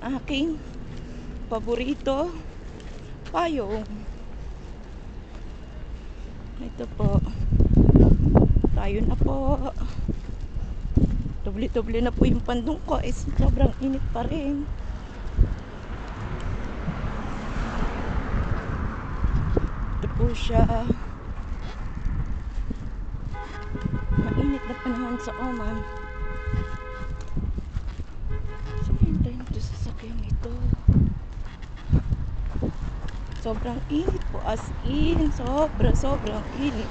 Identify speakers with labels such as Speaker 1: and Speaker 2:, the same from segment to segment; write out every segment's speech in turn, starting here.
Speaker 1: aking paborito, payong. Ito po, tayo na po. Doble-doble na po yung pandong ko, sobrang init pa rin. Ito po siya, mainit na panahon sa Oman. Hintayin ito sa sakyang ito. Sobrang init po, as in, sobrang init.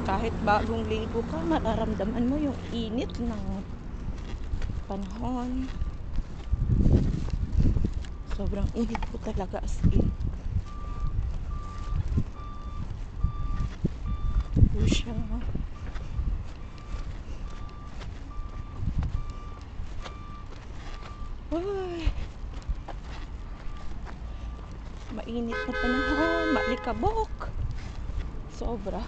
Speaker 1: Kahit bagong ligo ka, mararamdaman mo yung init ng panahon. Sobrang init po talaga, as in. Po siya. Uy, mainit na panahon, malikabok. Sobra.